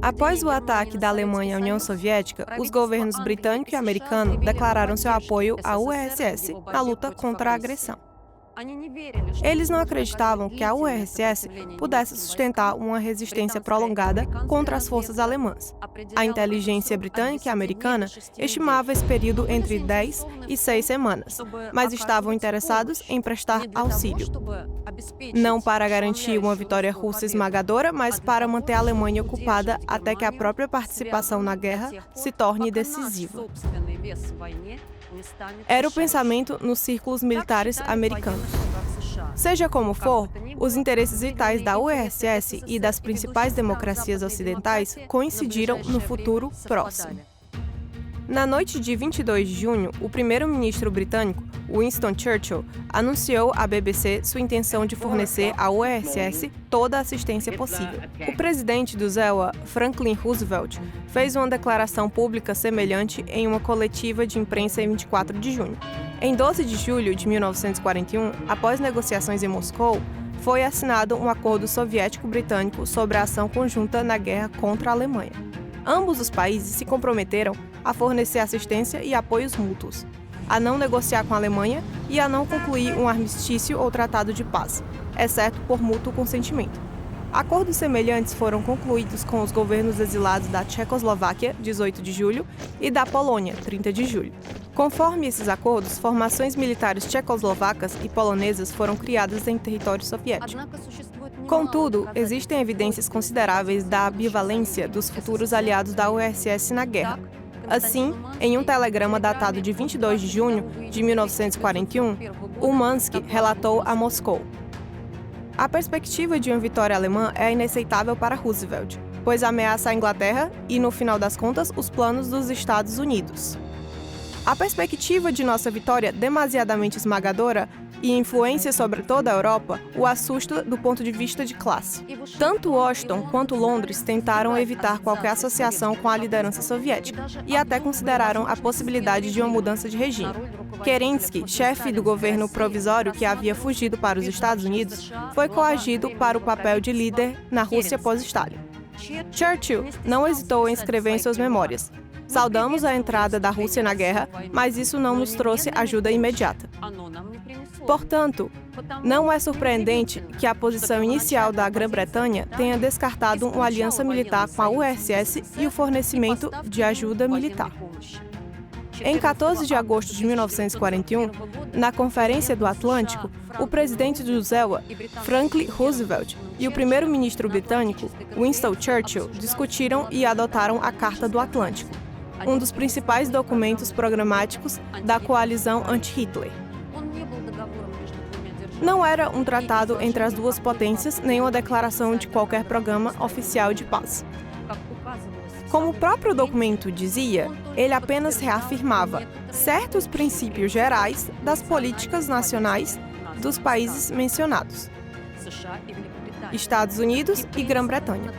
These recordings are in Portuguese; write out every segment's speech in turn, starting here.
Após o ataque da Alemanha à União Soviética, os governos britânico e americano declararam seu apoio à URSS na luta contra a agressão. Eles não acreditavam que a URSS pudesse sustentar uma resistência prolongada contra as forças alemãs. A inteligência britânica e americana estimava esse período entre 10 e 6 semanas, mas estavam interessados em prestar auxílio. Não para garantir uma vitória russa esmagadora, mas para manter a Alemanha ocupada até que a própria participação na guerra se torne decisiva. Era o pensamento nos círculos militares americanos. Seja como for, os interesses vitais da URSS e das principais democracias ocidentais coincidiram no futuro próximo. Na noite de 22 de junho, o primeiro-ministro britânico, Winston Churchill, anunciou à BBC sua intenção de fornecer à URSS toda a assistência possível. O presidente do ZEWA, Franklin Roosevelt, fez uma declaração pública semelhante em uma coletiva de imprensa em 24 de junho. Em 12 de julho de 1941, após negociações em Moscou, foi assinado um acordo soviético-britânico sobre a ação conjunta na guerra contra a Alemanha. Ambos os países se comprometeram a fornecer assistência e apoios mútuos, a não negociar com a Alemanha e a não concluir um armistício ou tratado de paz, exceto por mútuo consentimento. Acordos semelhantes foram concluídos com os governos exilados da Tchecoslováquia, 18 de julho, e da Polônia, 30 de julho. Conforme esses acordos, formações militares tchecoslovacas e polonesas foram criadas em território soviético. Contudo, existem evidências consideráveis da ambivalência dos futuros aliados da URSS na guerra. Assim, em um telegrama datado de 22 de junho de 1941, Umansky relatou a Moscou: "A perspectiva de uma vitória alemã é inaceitável para Roosevelt, pois ameaça a Inglaterra e, no final das contas, os planos dos Estados Unidos. A perspectiva de nossa vitória demasiadamente esmagadora e influência sobre toda a Europa o assusta do ponto de vista de classe. Tanto Washington quanto Londres tentaram evitar qualquer associação com a liderança soviética e até consideraram a possibilidade de uma mudança de regime. Kerensky, chefe do governo provisório que havia fugido para os Estados Unidos, foi coagido para o papel de líder na Rússia pós-Stalin. Churchill não hesitou em escrever em suas memórias: "Saudamos a entrada da Rússia na guerra, mas isso não nos trouxe ajuda imediata." Portanto, não é surpreendente que a posição inicial da Grã-Bretanha tenha descartado uma aliança militar com a URSS e o fornecimento de ajuda militar. Em 14 de agosto de 1941, na Conferência do Atlântico, o presidente do ZEWA, Franklin Roosevelt, e o primeiro-ministro britânico, Winston Churchill, discutiram e adotaram a Carta do Atlântico, um dos principais documentos programáticos da coalizão anti-Hitler. Não era um tratado entre as duas potências nem uma declaração de qualquer programa oficial de paz. Como o próprio documento dizia, ele apenas reafirmava certos princípios gerais das políticas nacionais dos países mencionados, Estados Unidos e Grã-Bretanha,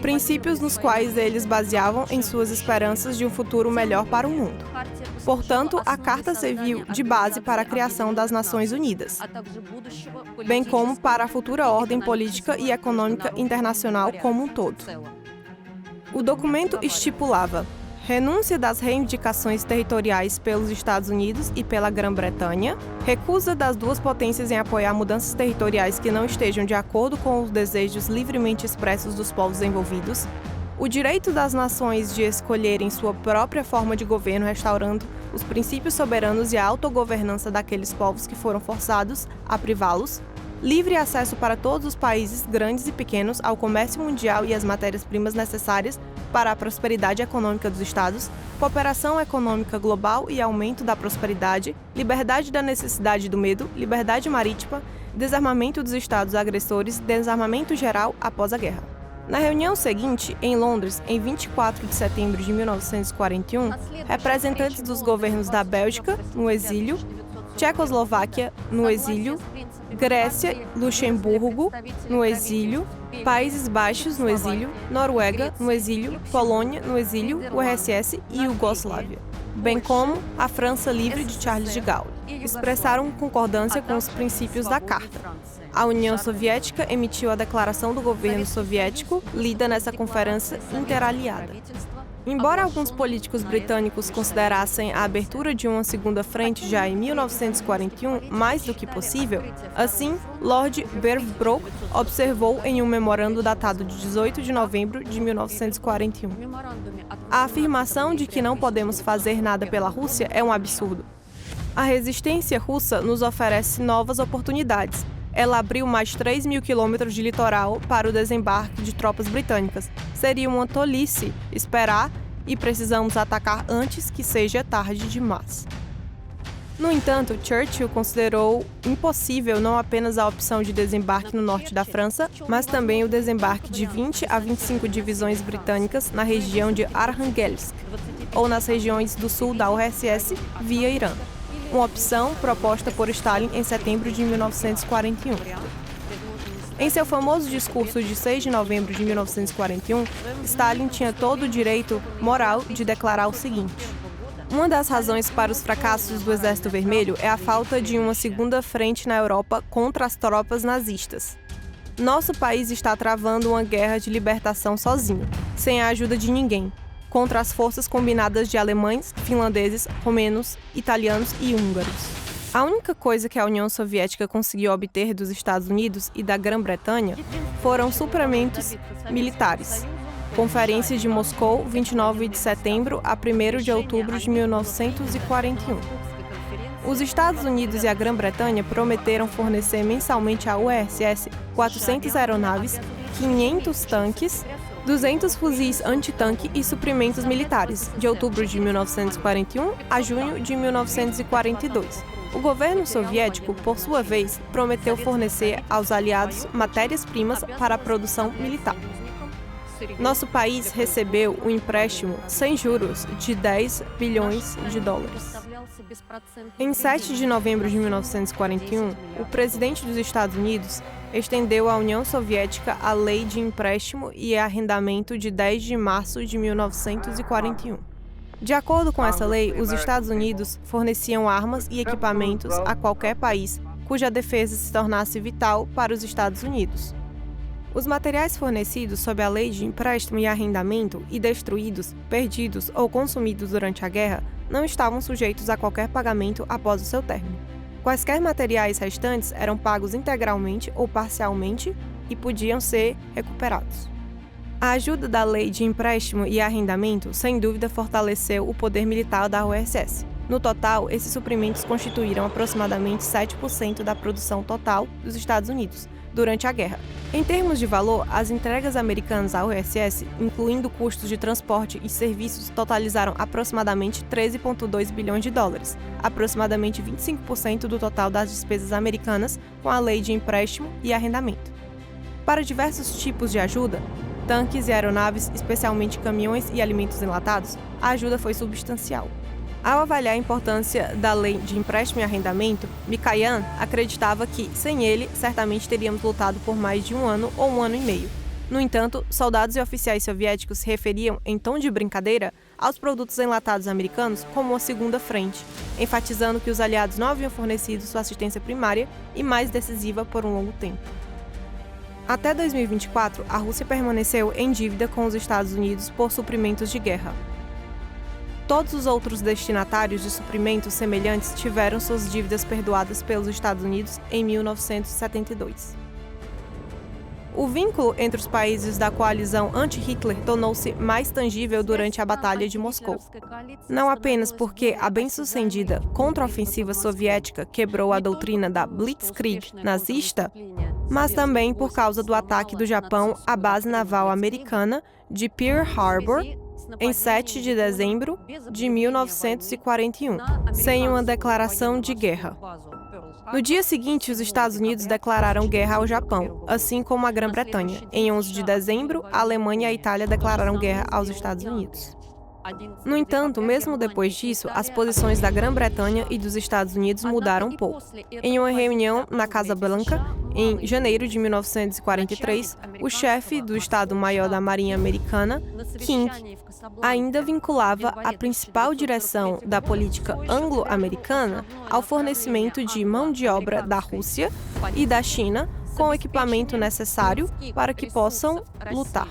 princípios nos quais eles baseavam em suas esperanças de um futuro melhor para o mundo. Portanto, a Carta serviu de base para a criação das Nações Unidas, bem como para a futura ordem política e econômica internacional como um todo. O documento estipulava renúncia das reivindicações territoriais pelos Estados Unidos e pela Grã-Bretanha, recusa das duas potências em apoiar mudanças territoriais que não estejam de acordo com os desejos livremente expressos dos povos envolvidos, o direito das nações de escolherem sua própria forma de governo, restaurando os princípios soberanos e a autogovernança daqueles povos que foram forçados a privá-los, livre acesso para todos os países, grandes e pequenos, ao comércio mundial e às matérias-primas necessárias para a prosperidade econômica dos Estados, cooperação econômica global e aumento da prosperidade, liberdade da necessidade do medo, liberdade marítima, desarmamento dos Estados agressores, desarmamento geral após a guerra. Na reunião seguinte, em Londres, em 24 de setembro de 1941, representantes dos governos da Bélgica, no exílio, Tchecoslováquia, no exílio, Grécia, Luxemburgo, no exílio, Países Baixos, no exílio, Noruega, no exílio, Polônia, no exílio, URSS e Iugoslávia, bem como a França Livre de Charles de Gaulle, expressaram concordância com os princípios da Carta. A União Soviética emitiu a declaração do governo soviético, lida nessa conferência interaliada. Embora alguns políticos britânicos considerassem a abertura de uma segunda frente já em 1941 mais do que possível, assim, Lord Beaverbrook observou em um memorando datado de 18 de novembro de 1941. A afirmação de que não podemos fazer nada pela Rússia é um absurdo. A resistência russa nos oferece novas oportunidades. Ela abriu mais 3.000 quilômetros de litoral para o desembarque de tropas britânicas. Seria uma tolice esperar e precisamos atacar antes que seja tarde demais. No entanto, Churchill considerou impossível não apenas a opção de desembarque no norte da França, mas também o desembarque de 20 a 25 divisões britânicas na região de Arkhangelsk, ou nas regiões do sul da URSS via Irã. Uma opção proposta por Stalin em setembro de 1941. Em seu famoso discurso de 6 de novembro de 1941, Stalin tinha todo o direito moral de declarar o seguinte: uma das razões para os fracassos do Exército Vermelho é a falta de uma segunda frente na Europa contra as tropas nazistas. Nosso país está travando uma guerra de libertação sozinho, sem a ajuda de ninguém, contra as forças combinadas de alemães, finlandeses, romenos, italianos e húngaros. A única coisa que a União Soviética conseguiu obter dos Estados Unidos e da Grã-Bretanha foram suprimentos militares. Conferência de Moscou, 29 de setembro a 1º de outubro de 1941. Os Estados Unidos e a Grã-Bretanha prometeram fornecer mensalmente à URSS 400 aeronaves, 500 tanques, 200 fuzis antitanque e suprimentos militares, de outubro de 1941 a junho de 1942. O governo soviético, por sua vez, prometeu fornecer aos aliados matérias-primas para a produção militar. Nosso país recebeu um empréstimo sem juros de 10 bilhões de dólares. Em 7 de novembro de 1941, o presidente dos Estados Unidos estendeu à União Soviética a Lei de Empréstimo e Arrendamento de 10 de março de 1941. De acordo com essa lei, os Estados Unidos forneciam armas e equipamentos a qualquer país cuja defesa se tornasse vital para os Estados Unidos. Os materiais fornecidos sob a Lei de Empréstimo e Arrendamento e destruídos, perdidos ou consumidos durante a guerra não estavam sujeitos a qualquer pagamento após o seu término. Quaisquer materiais restantes eram pagos integralmente ou parcialmente e podiam ser recuperados. A ajuda da Lei de Empréstimo e Arrendamento, sem dúvida, fortaleceu o poder militar da URSS. No total, esses suprimentos constituíram aproximadamente 7% da produção total dos Estados Unidos durante a guerra. Em termos de valor, as entregas americanas à URSS, incluindo custos de transporte e serviços, totalizaram aproximadamente 13,2 bilhões de dólares, aproximadamente 25% do total das despesas americanas com a Lei de Empréstimo e Arrendamento. Para diversos tipos de ajuda, tanques e aeronaves, especialmente caminhões e alimentos enlatados, a ajuda foi substancial. Ao avaliar a importância da Lei de Empréstimo e Arrendamento, Mikoyan acreditava que, sem ele, certamente teríamos lutado por mais de um ano ou um ano e meio. No entanto, soldados e oficiais soviéticos se referiam, em tom de brincadeira, aos produtos enlatados americanos como uma segunda frente, enfatizando que os aliados não haviam fornecido sua assistência primária e mais decisiva por um longo tempo. Até 2024, a Rússia permaneceu em dívida com os Estados Unidos por suprimentos de guerra. Todos os outros destinatários de suprimentos semelhantes tiveram suas dívidas perdoadas pelos Estados Unidos em 1972. O vínculo entre os países da coalizão anti-Hitler tornou-se mais tangível durante a Batalha de Moscou. Não apenas porque a bem-sucedida contraofensiva soviética quebrou a doutrina da Blitzkrieg nazista, mas também por causa do ataque do Japão à base naval americana de Pearl Harbor em 7 de dezembro de 1941, sem uma declaração de guerra. No dia seguinte, os Estados Unidos declararam guerra ao Japão, assim como a Grã-Bretanha. Em 11 de dezembro, a Alemanha e a Itália declararam guerra aos Estados Unidos. No entanto, mesmo depois disso, as posições da Grã-Bretanha e dos Estados Unidos mudaram um pouco. Em uma reunião na Casa Branca, em janeiro de 1943, o chefe do Estado-Maior da Marinha Americana, King, ainda vinculava a principal direção da política anglo-americana ao fornecimento de mão de obra da Rússia e da China com o equipamento necessário para que possam lutar.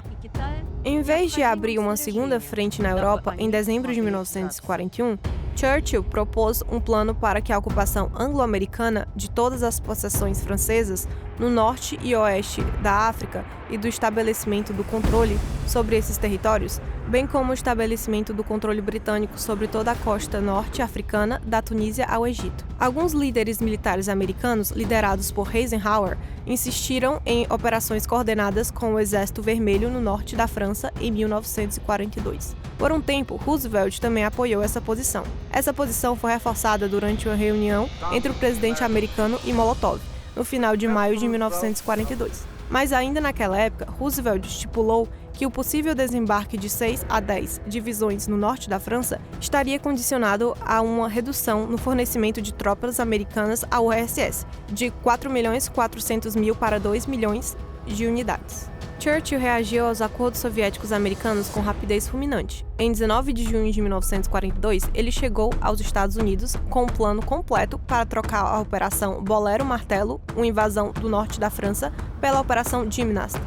Em vez de abrir uma segunda frente na Europa em dezembro de 1941, Churchill propôs um plano para que a ocupação anglo-americana de todas as possessões francesas no norte e oeste da África e do estabelecimento do controle sobre esses territórios, bem como o estabelecimento do controle britânico sobre toda a costa norte africana, da Tunísia ao Egito. Alguns líderes militares americanos, liderados por Eisenhower, insistiram em operações coordenadas com o Exército Vermelho no norte da França em 1942. Por um tempo, Roosevelt também apoiou essa posição. Essa posição foi reforçada durante uma reunião entre o presidente americano e Molotov, no final de maio de 1942. Mas ainda naquela época, Roosevelt estipulou que o possível desembarque de 6 a 10 divisões no norte da França estaria condicionado a uma redução no fornecimento de tropas americanas ao URSS, de 4.400.000 para 2 milhões de unidades. Churchill reagiu aos acordos soviéticos americanos com rapidez fulminante. Em 19 de junho de 1942, ele chegou aos Estados Unidos com um plano completo para trocar a Operação Bolero Martelo, uma invasão do norte da França, pela Operação Gymnast,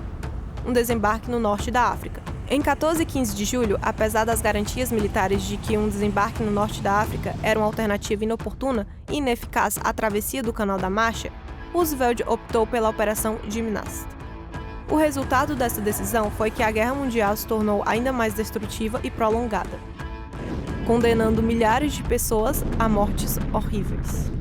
um desembarque no norte da África. Em 14 e 15 de julho, apesar das garantias militares de que um desembarque no norte da África era uma alternativa inoportuna e ineficaz à travessia do Canal da Mancha, Roosevelt optou pela Operação Gymnast. O resultado dessa decisão foi que a Guerra Mundial se tornou ainda mais destrutiva e prolongada, condenando milhares de pessoas a mortes horríveis.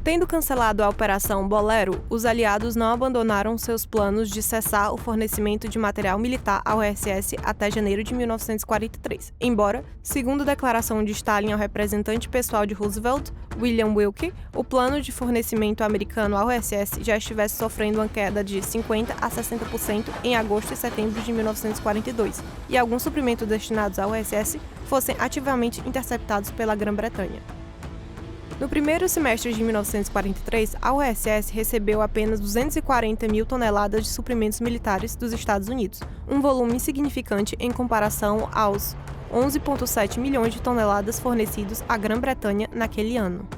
Tendo cancelado a Operação Bolero, os aliados não abandonaram seus planos de cessar o fornecimento de material militar ao URSS até janeiro de 1943, embora, segundo a declaração de Stalin ao representante pessoal de Roosevelt, William Wilkie, o plano de fornecimento americano ao URSS já estivesse sofrendo uma queda de 50% a 60% em agosto e setembro de 1942, e alguns suprimentos destinados ao URSS fossem ativamente interceptados pela Grã-Bretanha. No primeiro semestre de 1943, a URSS recebeu apenas 240.000 toneladas de suprimentos militares dos Estados Unidos, um volume insignificante em comparação aos 11,7 milhões de toneladas fornecidos à Grã-Bretanha naquele ano.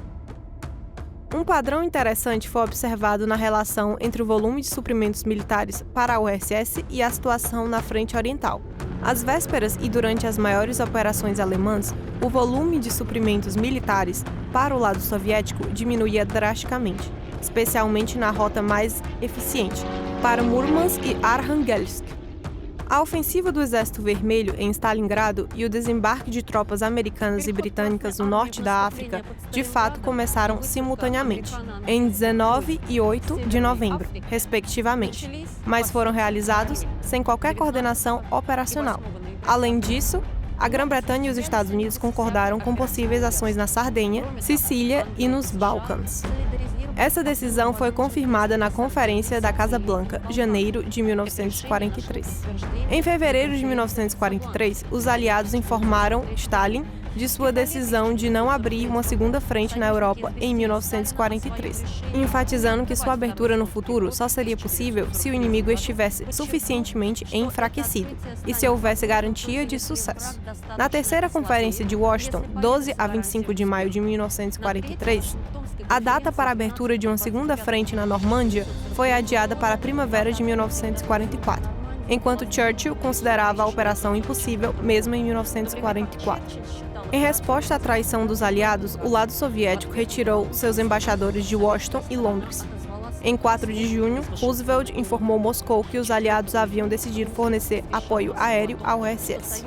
Um padrão interessante foi observado na relação entre o volume de suprimentos militares para a URSS e a situação na frente oriental. Às vésperas e durante as maiores operações alemãs, o volume de suprimentos militares para o lado soviético diminuía drasticamente, especialmente na rota mais eficiente, para Murmansk e Arhangelsk. A ofensiva do Exército Vermelho em Stalingrado e o desembarque de tropas americanas e britânicas no norte da África, de fato, começaram simultaneamente, em 19 e 8 de novembro, respectivamente, mas foram realizados sem qualquer coordenação operacional. Além disso, a Grã-Bretanha e os Estados Unidos concordaram com possíveis ações na Sardenha, Sicília e nos Balcãs. Essa decisão foi confirmada na Conferência da Casa Blanca, janeiro de 1943. Em fevereiro de 1943, os aliados informaram Stalin de sua decisão de não abrir uma segunda frente na Europa em 1943, enfatizando que sua abertura no futuro só seria possível se o inimigo estivesse suficientemente enfraquecido e se houvesse garantia de sucesso. Na terceira Conferência de Washington, 12 a 25 de maio de 1943, a data para a abertura de uma segunda frente na Normândia foi adiada para a primavera de 1944, enquanto Churchill considerava a operação impossível mesmo em 1944. Em resposta à traição dos aliados, o lado soviético retirou seus embaixadores de Washington e Londres. Em 4 de junho, Roosevelt informou Moscou que os aliados haviam decidido fornecer apoio aéreo ao URSS.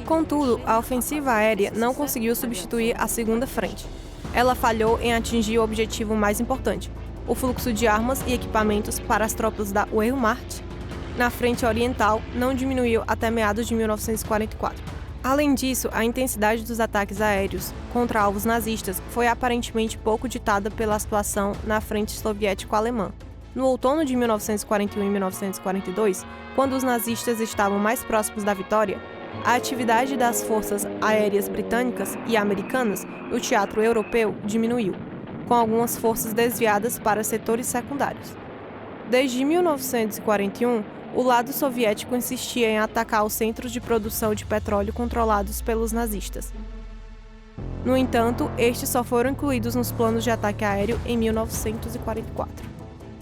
Contudo, a ofensiva aérea não conseguiu substituir a segunda frente. Ela falhou em atingir o objetivo mais importante, o fluxo de armas e equipamentos para as tropas da Wehrmacht na frente oriental não diminuiu até meados de 1944. Além disso, a intensidade dos ataques aéreos contra alvos nazistas foi aparentemente pouco ditada pela situação na frente soviético-alemã. No outono de 1941 e 1942, quando os nazistas estavam mais próximos da vitória, a atividade das forças aéreas britânicas e americanas no teatro europeu diminuiu, com algumas forças desviadas para setores secundários. Desde 1941, o lado soviético insistia em atacar os centros de produção de petróleo controlados pelos nazistas. No entanto, estes só foram incluídos nos planos de ataque aéreo em 1944.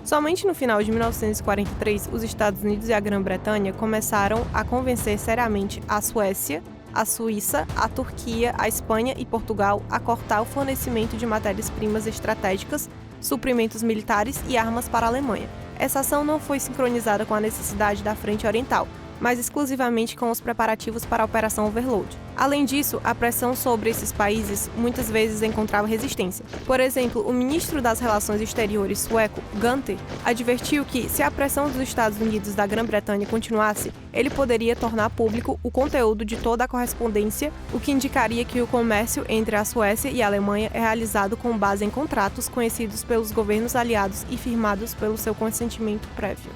Somente no final de 1943, os Estados Unidos e a Grã-Bretanha começaram a convencer seriamente a Suécia, a Suíça, a Turquia, a Espanha e Portugal a cortar o fornecimento de matérias-primas estratégicas, suprimentos militares e armas para a Alemanha. Essa ação não foi sincronizada com a necessidade da Frente Oriental, mas exclusivamente com os preparativos para a Operação Overlord. Além disso, a pressão sobre esses países muitas vezes encontrava resistência. Por exemplo, o ministro das Relações Exteriores sueco, Gunther, advertiu que, se a pressão dos Estados Unidos da Grã-Bretanha continuasse, ele poderia tornar público o conteúdo de toda a correspondência, o que indicaria que o comércio entre a Suécia e a Alemanha é realizado com base em contratos conhecidos pelos governos aliados e firmados pelo seu consentimento prévio.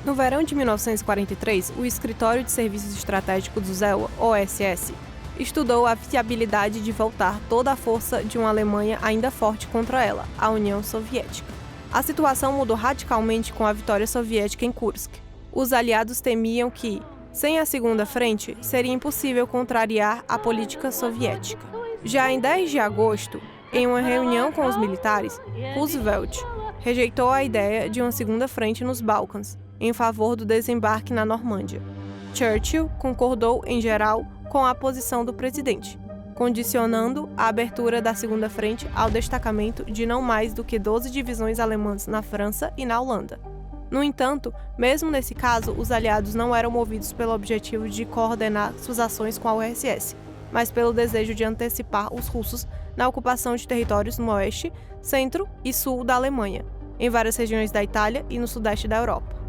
No verão de 1943, o Escritório de Serviços Estratégicos do ZEW, OSS, estudou a viabilidade de voltar toda a força de uma Alemanha ainda forte contra ela, a União Soviética. A situação mudou radicalmente com a vitória soviética em Kursk. Os aliados temiam que, sem a Segunda Frente, seria impossível contrariar a política soviética. Já em 10 de agosto, em uma reunião com os militares, Roosevelt rejeitou a ideia de uma Segunda Frente nos Balcãs, em favor do desembarque na Normândia. Churchill concordou, em geral, com a posição do presidente, condicionando a abertura da Segunda Frente ao destacamento de não mais do que 12 divisões alemãs na França e na Holanda. No entanto, mesmo nesse caso, os aliados não eram movidos pelo objetivo de coordenar suas ações com a URSS, mas pelo desejo de antecipar os russos na ocupação de territórios no oeste, centro e sul da Alemanha, em várias regiões da Itália e no sudeste da Europa.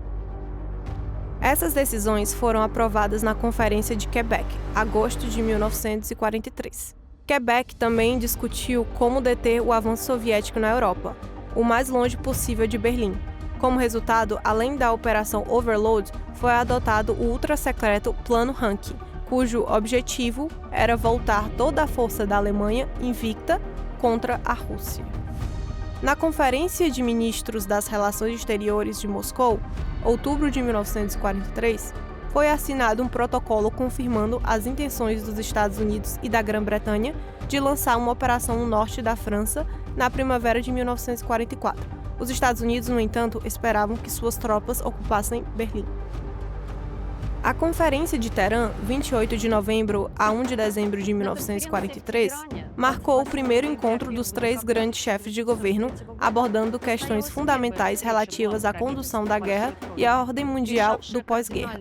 Essas decisões foram aprovadas na Conferência de Quebec, agosto de 1943. Quebec também discutiu como deter o avanço soviético na Europa, o mais longe possível de Berlim. Como resultado, além da Operação Overlord, foi adotado o ultra-secreto Plano Rankin, cujo objetivo era voltar toda a força da Alemanha invicta contra a Rússia. Na Conferência de Ministros das Relações Exteriores de Moscou, outubro de 1943, foi assinado um protocolo confirmando as intenções dos Estados Unidos e da Grã-Bretanha de lançar uma operação no norte da França na primavera de 1944. Os Estados Unidos, no entanto, esperavam que suas tropas ocupassem Berlim. A Conferência de Teherã, 28 de novembro a 1 de dezembro de 1943, marcou o primeiro encontro dos três grandes chefes de governo, abordando questões fundamentais relativas à condução da guerra e à ordem mundial do pós-guerra.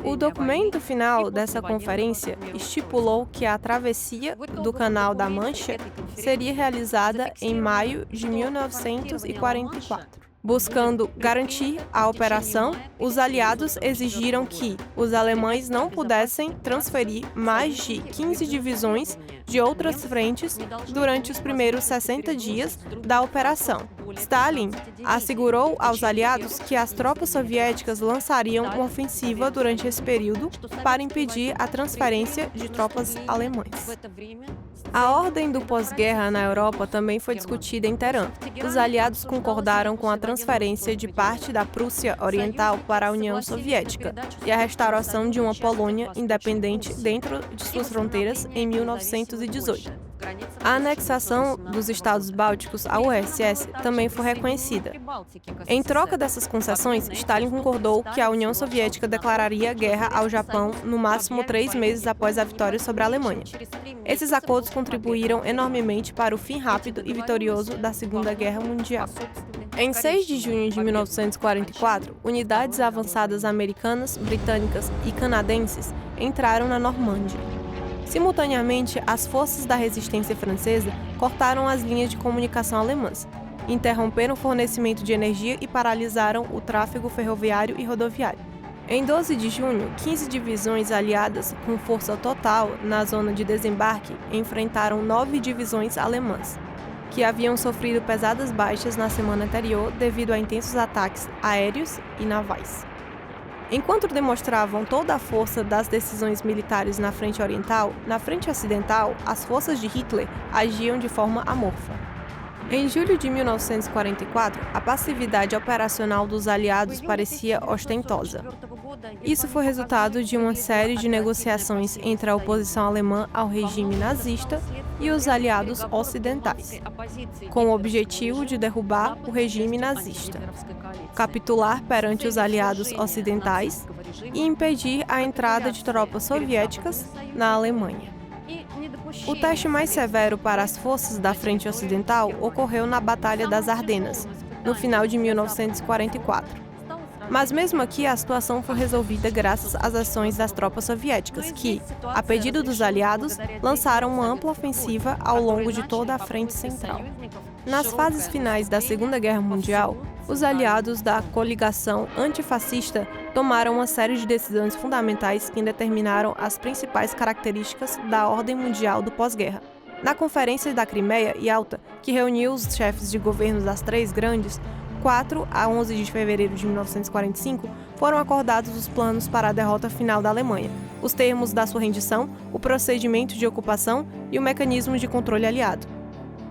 O documento final dessa conferência estipulou que a travessia do Canal da Mancha seria realizada em maio de 1944. Buscando garantir a operação, os aliados exigiram que os alemães não pudessem transferir mais de 15 divisões de outras frentes durante os primeiros 60 dias da operação. Stalin assegurou aos aliados que as tropas soviéticas lançariam uma ofensiva durante esse período para impedir a transferência de tropas alemãs. A ordem do pós-guerra na Europa também foi discutida em Teherã. Os aliados concordaram com a transferência de parte da Prússia Oriental para a União Soviética e a restauração de uma Polônia independente dentro de suas fronteiras em 1918. A anexação dos Estados Bálticos à URSS também foi reconhecida. Em troca dessas concessões, Stalin concordou que a União Soviética declararia guerra ao Japão no máximo 3 meses após a vitória sobre a Alemanha. Esses acordos contribuíram enormemente para o fim rápido e vitorioso da Segunda Guerra Mundial. Em 6 de junho de 1944, unidades avançadas americanas, britânicas e canadenses entraram na Normândia. Simultaneamente, as forças da resistência francesa cortaram as linhas de comunicação alemãs, interromperam o fornecimento de energia e paralisaram o tráfego ferroviário e rodoviário. Em 12 de junho, 15 divisões aliadas com força total na zona de desembarque enfrentaram 9 divisões alemãs, que haviam sofrido pesadas baixas na semana anterior devido a intensos ataques aéreos e navais. Enquanto demonstravam toda a força das decisões militares na frente oriental, na frente ocidental, as forças de Hitler agiam de forma amorfa. Em julho de 1944, a passividade operacional dos aliados parecia ostentosa. Isso foi resultado de uma série de negociações entre a oposição alemã ao regime nazista e os aliados ocidentais, com o objetivo de derrubar o regime nazista, capitular perante os aliados ocidentais e impedir a entrada de tropas soviéticas na Alemanha. O teste mais severo para as forças da Frente Ocidental ocorreu na Batalha das Ardenas, no final de 1944. Mas mesmo aqui a situação foi resolvida graças às ações das tropas soviéticas, que, a pedido dos aliados, lançaram uma ampla ofensiva ao longo de toda a frente central. Nas fases finais da Segunda Guerra Mundial, os aliados da coligação antifascista tomaram uma série de decisões fundamentais que determinaram as principais características da ordem mundial do pós-guerra. Na Conferência da Crimeia e Yalta, que reuniu os chefes de governos das três grandes, 4 a 11 de fevereiro de 1945, foram acordados os planos para a derrota final da Alemanha, os termos da sua rendição, o procedimento de ocupação e o mecanismo de controle aliado.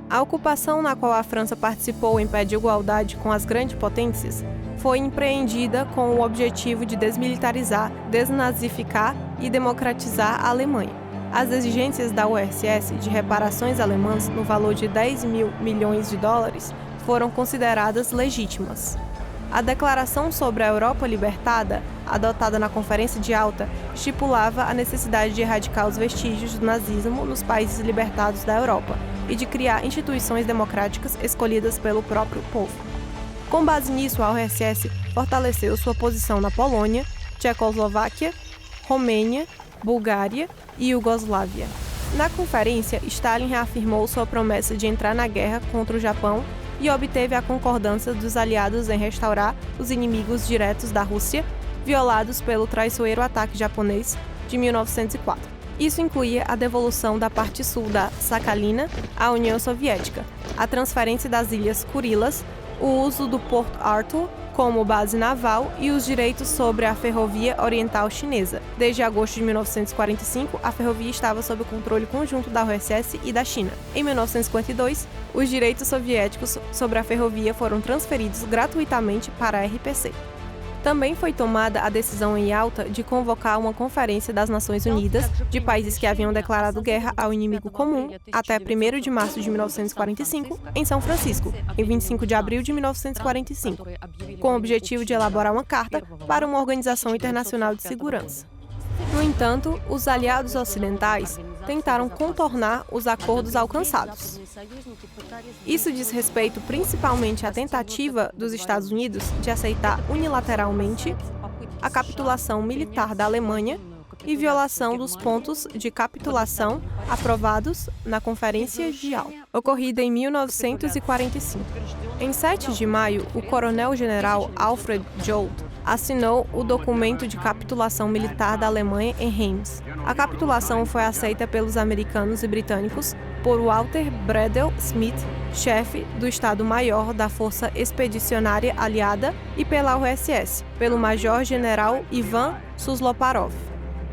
A ocupação na qual a França participou em pé de igualdade com as grandes potências foi empreendida com o objetivo de desmilitarizar, desnazificar e democratizar a Alemanha. As exigências da URSS de reparações alemãs no valor de 10 mil milhões de dólares foram consideradas legítimas. A Declaração sobre a Europa Libertada, adotada na Conferência de Yalta, estipulava a necessidade de erradicar os vestígios do nazismo nos países libertados da Europa e de criar instituições democráticas escolhidas pelo próprio povo. Com base nisso, a URSS fortaleceu sua posição na Polônia, Tchecoslováquia, Romênia, Bulgária e Iugoslávia. Na conferência, Stalin reafirmou sua promessa de entrar na guerra contra o Japão e obteve a concordância dos aliados em restaurar os inimigos diretos da Rússia, violados pelo traiçoeiro ataque japonês de 1904. Isso incluía a devolução da parte sul da Sakhalina à União Soviética, a transferência das ilhas Kurilas, o uso do Porto Arthur como base naval e os direitos sobre a ferrovia oriental chinesa. Desde agosto de 1945, a ferrovia estava sob o controle conjunto da URSS e da China. Em 1952, os direitos soviéticos sobre a ferrovia foram transferidos gratuitamente para a RPC. Também foi tomada a decisão em Yalta de convocar uma conferência das Nações Unidas de países que haviam declarado guerra ao inimigo comum até 1º de março de 1945, em São Francisco, em 25 de abril de 1945, com o objetivo de elaborar uma carta para uma Organização Internacional de Segurança. No entanto, os aliados ocidentais tentaram contornar os acordos alcançados. Isso diz respeito principalmente à tentativa dos Estados Unidos de aceitar unilateralmente a capitulação militar da Alemanha e violação dos pontos de capitulação aprovados na Conferência de Yalta, ocorrida em 1945. Em 7 de maio, o coronel-general Alfred Jold assinou o documento de capitulação militar da Alemanha em Reims. A capitulação foi aceita pelos americanos e britânicos por Walter Bradel Smith, chefe do Estado-Maior da Força Expedicionária Aliada, e pela URSS, pelo Major-General Ivan Susloparov.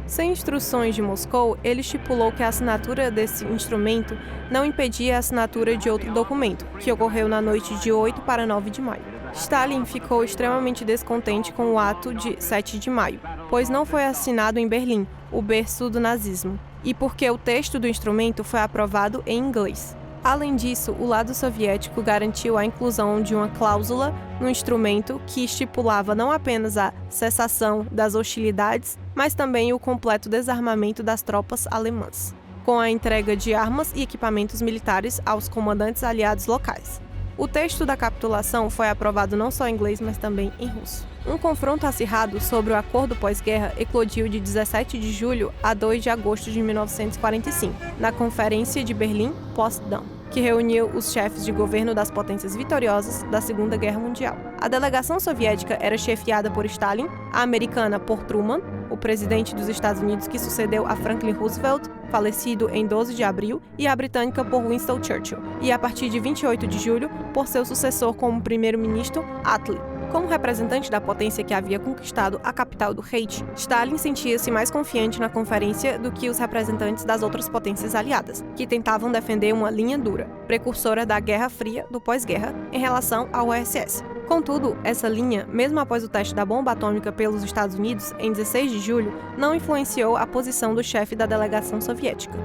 Sem instruções de Moscou, ele estipulou que a assinatura desse instrumento não impedia a assinatura de outro documento, que ocorreu na noite de 8 para 9 de maio. Stalin ficou extremamente descontente com o ato de 7 de maio, pois não foi assinado em Berlim, o berço do nazismo, e porque o texto do instrumento foi aprovado em inglês. Além disso, o lado soviético garantiu a inclusão de uma cláusula no instrumento que estipulava não apenas a cessação das hostilidades, mas também o completo desarmamento das tropas alemãs, com a entrega de armas e equipamentos militares aos comandantes aliados locais. O texto da capitulação foi aprovado não só em inglês, mas também em russo. Um confronto acirrado sobre o acordo pós-guerra eclodiu de 17 de julho a 2 de agosto de 1945, na Conferência de Berlim-Potsdam, que reuniu os chefes de governo das potências vitoriosas da Segunda Guerra Mundial. A delegação soviética era chefiada por Stalin, a americana por Truman, o presidente dos Estados Unidos que sucedeu a Franklin Roosevelt, falecido em 12 de abril, e a britânica por Winston Churchill, e a partir de 28 de julho, por seu sucessor como primeiro-ministro, Attlee. Como representante da potência que havia conquistado a capital do Reich, Stalin sentia-se mais confiante na conferência do que os representantes das outras potências aliadas, que tentavam defender uma linha dura, precursora da Guerra Fria do pós-guerra, em relação à URSS. Contudo, essa linha, mesmo após o teste da bomba atômica pelos Estados Unidos, em 16 de julho, não influenciou a posição do chefe da delegação soviética.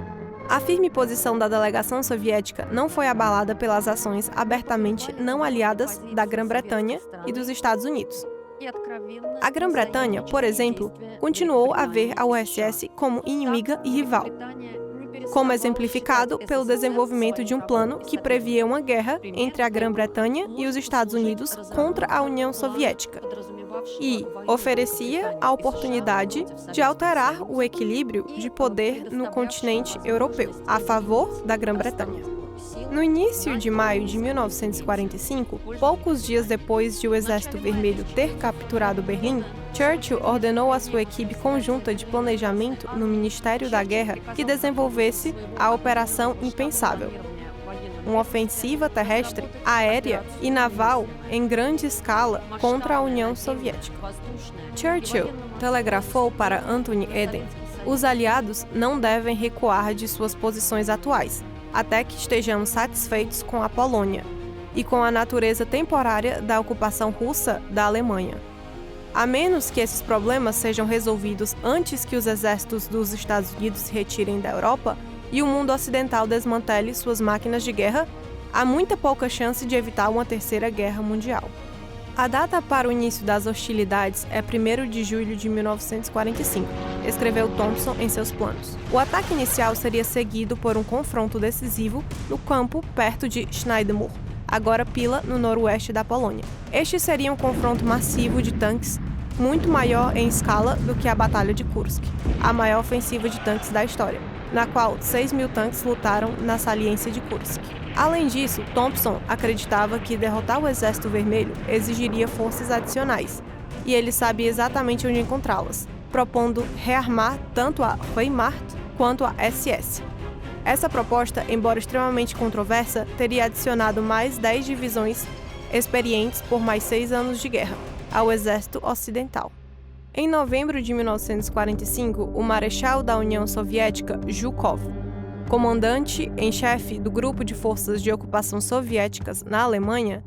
A firme posição da delegação soviética não foi abalada pelas ações abertamente não aliadas da Grã-Bretanha e dos Estados Unidos. A Grã-Bretanha, por exemplo, continuou a ver a URSS como inimiga e rival, como exemplificado pelo desenvolvimento de um plano que previa uma guerra entre a Grã-Bretanha e os Estados Unidos contra a União Soviética e oferecia a oportunidade de alterar o equilíbrio de poder no continente europeu, a favor da Grã-Bretanha. No início de maio de 1945, poucos dias depois de o Exército Vermelho ter capturado Berlim, Churchill ordenou à sua equipe conjunta de planejamento no Ministério da Guerra que desenvolvesse a Operação Impensável, uma ofensiva terrestre, aérea e naval em grande escala contra a União Soviética. Churchill telegrafou para Anthony Eden: os aliados não devem recuar de suas posições atuais, até que estejamos satisfeitos com a Polônia e com a natureza temporária da ocupação russa da Alemanha. A menos que esses problemas sejam resolvidos antes que os exércitos dos Estados Unidos se retirem da Europa e o mundo ocidental desmantele suas máquinas de guerra, há muita pouca chance de evitar uma terceira guerra mundial. A data para o início das hostilidades é 1º de julho de 1945, escreveu Thompson em seus planos. O ataque inicial seria seguido por um confronto decisivo no campo perto de Schneidermur, agora Pila, no noroeste da Polônia. Este seria um confronto massivo de tanques, muito maior em escala do que a Batalha de Kursk, a maior ofensiva de tanques da história, na qual 6.000 tanques lutaram na saliência de Kursk. Além disso, Thompson acreditava que derrotar o Exército Vermelho exigiria forças adicionais, e ele sabia exatamente onde encontrá-las, propondo rearmar tanto a Wehrmacht quanto a SS. Essa proposta, embora extremamente controversa, teria adicionado mais 10 divisões experientes por mais 6 anos de guerra ao Exército Ocidental. Em novembro de 1945, o Marechal da União Soviética, Zhukov, comandante em chefe do Grupo de Forças de Ocupação Soviéticas na Alemanha,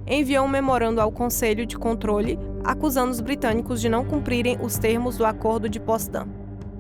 enviou um memorando ao Conselho de Controle acusando os britânicos de não cumprirem os termos do Acordo de Potsdam,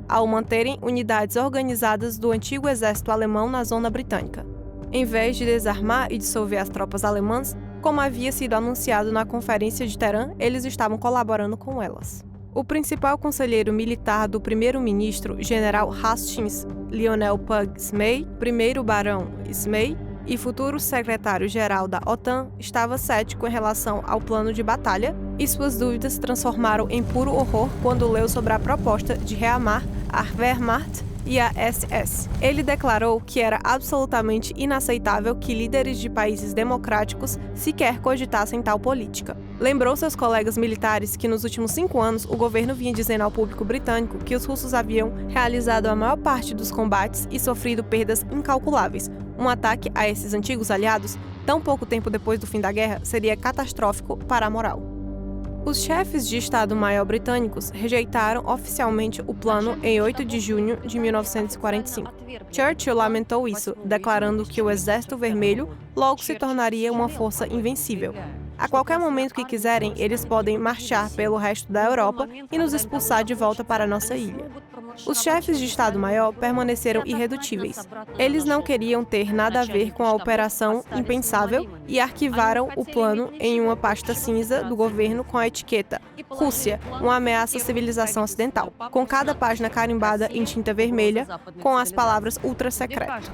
ao manterem unidades organizadas do antigo exército alemão na zona britânica, em vez de desarmar e dissolver as tropas alemãs, como havia sido anunciado na Conferência de Teherã, eles estavam colaborando com elas. O principal conselheiro militar do primeiro-ministro, general Hastings Lionel Pug Smay, primeiro barão Smay e futuro secretário-geral da OTAN, estava cético em relação ao plano de batalha, e suas dúvidas se transformaram em puro horror quando leu sobre a proposta de rearmar a Wehrmacht e a SS. Ele declarou que era absolutamente inaceitável que líderes de países democráticos sequer cogitassem tal política. Lembrou seus colegas militares que nos últimos 5 anos o governo vinha dizendo ao público britânico que os russos haviam realizado a maior parte dos combates e sofrido perdas incalculáveis. Um ataque a esses antigos aliados, tão pouco tempo depois do fim da guerra, seria catastrófico para a moral. Os chefes de Estado-Maior britânicos rejeitaram oficialmente o plano em 8 de junho de 1945. Churchill lamentou isso, declarando que o Exército Vermelho logo se tornaria uma força invencível. A qualquer momento que quiserem, eles podem marchar pelo resto da Europa e nos expulsar de volta para nossa ilha. Os chefes de Estado-Maior permaneceram irredutíveis. Eles não queriam ter nada a ver com a Operação Impensável e arquivaram o plano em uma pasta cinza do governo com a etiqueta Rússia, uma ameaça à civilização ocidental, com cada página carimbada em tinta vermelha com as palavras ultra secreto.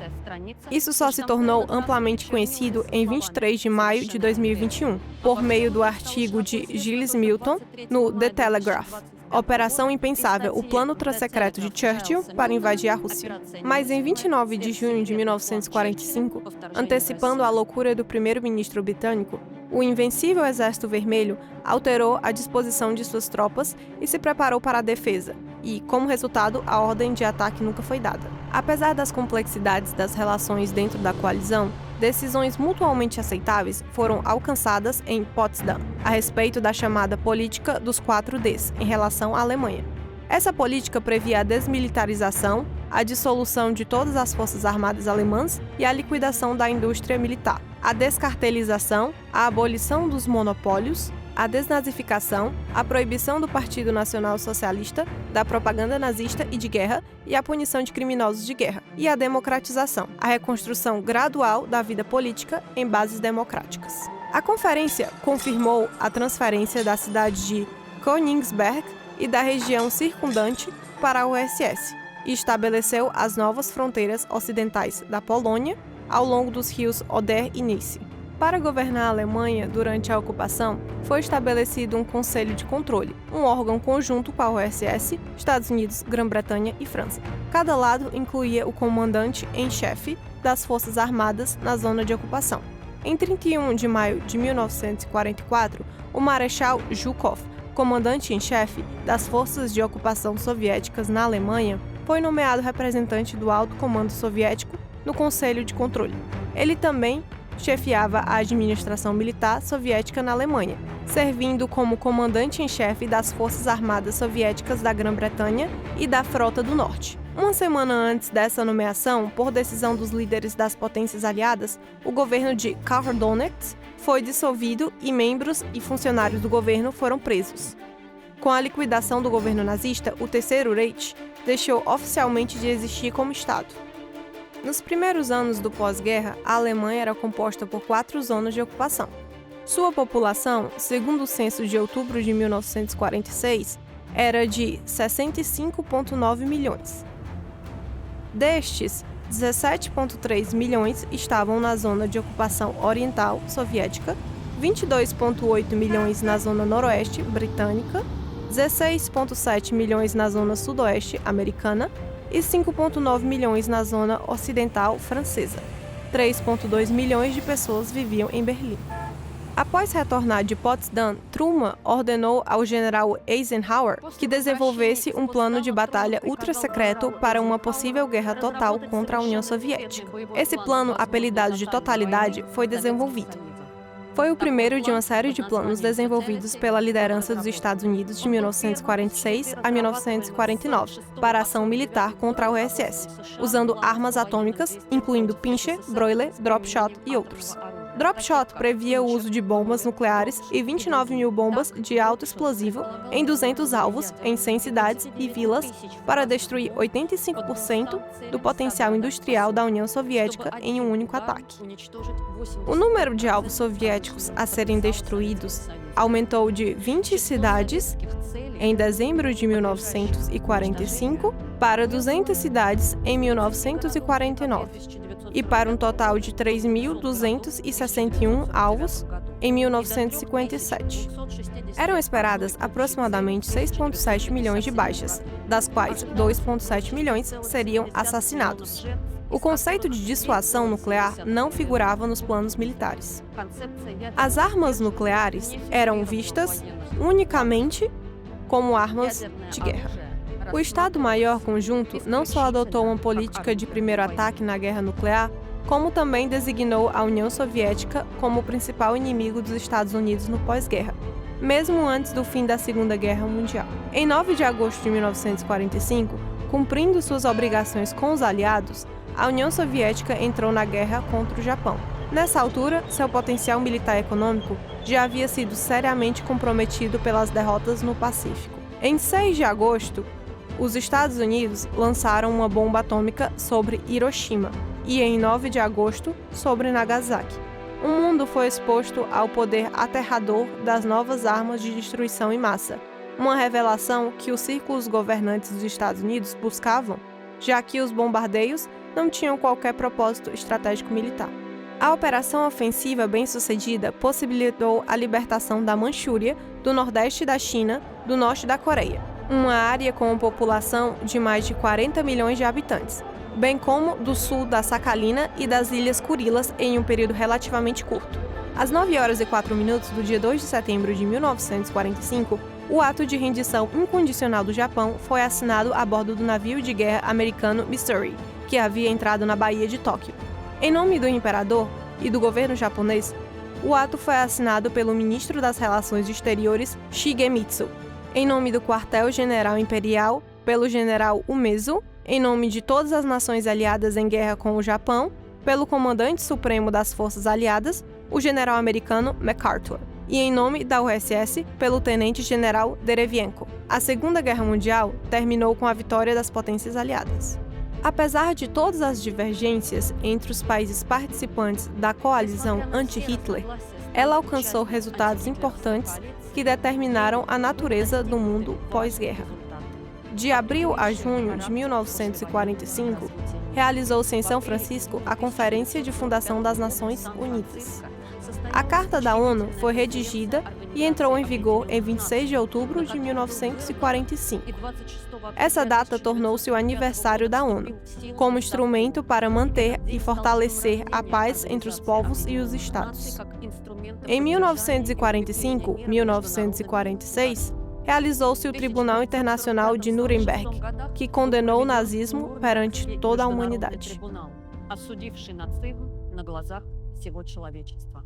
Isso só se tornou amplamente conhecido em 23 de maio de 2021, por meio do artigo de Giles Milton no The Telegraph. Operação Impensável, o plano ultra-secreto de Churchill para invadir a Rússia. Mas em 29 de junho de 1945, antecipando a loucura do primeiro-ministro britânico, o invencível Exército Vermelho alterou a disposição de suas tropas e se preparou para a defesa, e, como resultado, a ordem de ataque nunca foi dada. Apesar das complexidades das relações dentro da coalizão, decisões mutuamente aceitáveis foram alcançadas em Potsdam a respeito da chamada política dos 4Ds em relação à Alemanha. Essa política previa a desmilitarização, a dissolução de todas as forças armadas alemãs e a liquidação da indústria militar, a descartelização, a abolição dos monopólios, a desnazificação, a proibição do Partido Nacional Socialista, da propaganda nazista e de guerra e a punição de criminosos de guerra, e a democratização, a reconstrução gradual da vida política em bases democráticas. A conferência confirmou a transferência da cidade de Königsberg e da região circundante para a URSS e estabeleceu as novas fronteiras ocidentais da Polônia ao longo dos rios Oder e Neisse. Para governar a Alemanha durante a ocupação, foi estabelecido um Conselho de Controle, um órgão conjunto com a URSS, Estados Unidos, Grã-Bretanha e França. Cada lado incluía o comandante em chefe das Forças Armadas na zona de ocupação. Em 31 de maio de 1944, o Marechal Zhukov, comandante em chefe das Forças de Ocupação Soviéticas na Alemanha, foi nomeado representante do Alto Comando Soviético no Conselho de Controle. Ele também chefiava a administração militar soviética na Alemanha, servindo como comandante em chefe das Forças Armadas Soviéticas da Grã-Bretanha e da Frota do Norte. Uma semana antes dessa nomeação, por decisão dos líderes das potências aliadas, o governo de Karl Donetsk foi dissolvido e membros e funcionários do governo foram presos. Com a liquidação do governo nazista, o Terceiro Reich deixou oficialmente de existir como Estado. Nos primeiros anos do pós-guerra, a Alemanha era composta por 4 zonas de ocupação. Sua população, segundo o censo de outubro de 1946, era de 65,9 milhões. Destes, 17,3 milhões estavam na zona de ocupação oriental soviética, 22,8 milhões na zona noroeste britânica, 16,7 milhões na zona sudoeste americana e 5,9 milhões na zona ocidental francesa. 3,2 milhões de pessoas viviam em Berlim. Após retornar de Potsdam, Truman ordenou ao general Eisenhower que desenvolvesse um plano de batalha ultra-secreto para uma possível guerra total contra a União Soviética. Esse plano, apelidado de Totalidade, foi desenvolvido. Foi o primeiro de uma série de planos desenvolvidos pela liderança dos Estados Unidos de 1946 a 1949 para a ação militar contra a URSS, usando armas atômicas, incluindo Pincher, Broiler, Dropshot e outros. Dropshot previa o uso de bombas nucleares e 29 mil bombas de alto explosivo em 200 alvos em 100 cidades e vilas para destruir 85% do potencial industrial da União Soviética em um único ataque. O número de alvos soviéticos a serem destruídos aumentou de 20 cidades em dezembro de 1945 para 200 cidades em 1949. E para um total de 3.261 alvos em 1957. Eram esperadas aproximadamente 6,7 milhões de baixas, das quais 2,7 milhões seriam assassinados. O conceito de dissuasão nuclear não figurava nos planos militares. As armas nucleares eram vistas unicamente como armas de guerra. O Estado-Maior Conjunto não só adotou uma política de primeiro ataque na guerra nuclear, como também designou a União Soviética como o principal inimigo dos Estados Unidos no pós-guerra, mesmo antes do fim da Segunda Guerra Mundial. Em 9 de agosto de 1945, cumprindo suas obrigações com os aliados, a União Soviética entrou na guerra contra o Japão. Nessa altura, seu potencial militar e econômico já havia sido seriamente comprometido pelas derrotas no Pacífico. Em 6 de agosto, os Estados Unidos lançaram uma bomba atômica sobre Hiroshima e, em 9 de agosto, sobre Nagasaki. O mundo foi exposto ao poder aterrador das novas armas de destruição em massa, uma revelação que os círculos governantes dos Estados Unidos buscavam, já que os bombardeios não tinham qualquer propósito estratégico militar. A operação ofensiva bem-sucedida possibilitou a libertação da Manchúria, do nordeste da China, do norte da Coreia, uma área com uma população de mais de 40 milhões de habitantes, bem como do sul da Sakhalina e das Ilhas Kurilas em um período relativamente curto. Às 9h04 do dia 2 de setembro de 1945, o ato de rendição incondicional do Japão foi assinado a bordo do navio de guerra americano Missouri, que havia entrado na Baía de Tóquio. Em nome do imperador e do governo japonês, o ato foi assinado pelo ministro das Relações Exteriores Shigemitsu, em nome do Quartel-General Imperial, pelo general Umezu, em nome de todas as nações aliadas em guerra com o Japão, pelo comandante supremo das forças aliadas, o general americano MacArthur. e em nome da URSS pelo tenente-general Derevienko. A Segunda Guerra Mundial terminou com a vitória das potências aliadas. Apesar de todas as divergências entre os países participantes da coalizão anti-Hitler, ela alcançou resultados importantes que determinaram a natureza do mundo pós-guerra. De abril a junho de 1945, realizou-se em São Francisco a Conferência de Fundação das Nações Unidas. A Carta da ONU foi redigida e entrou em vigor em 26 de outubro de 1945. Essa data tornou-se o aniversário da ONU, como instrumento para manter e fortalecer a paz entre os povos e os estados. Em 1945-1946, realizou-se o Tribunal Internacional de Nuremberg, que condenou o nazismo perante toda a humanidade. осудивший нацизм на глазах всего человечества.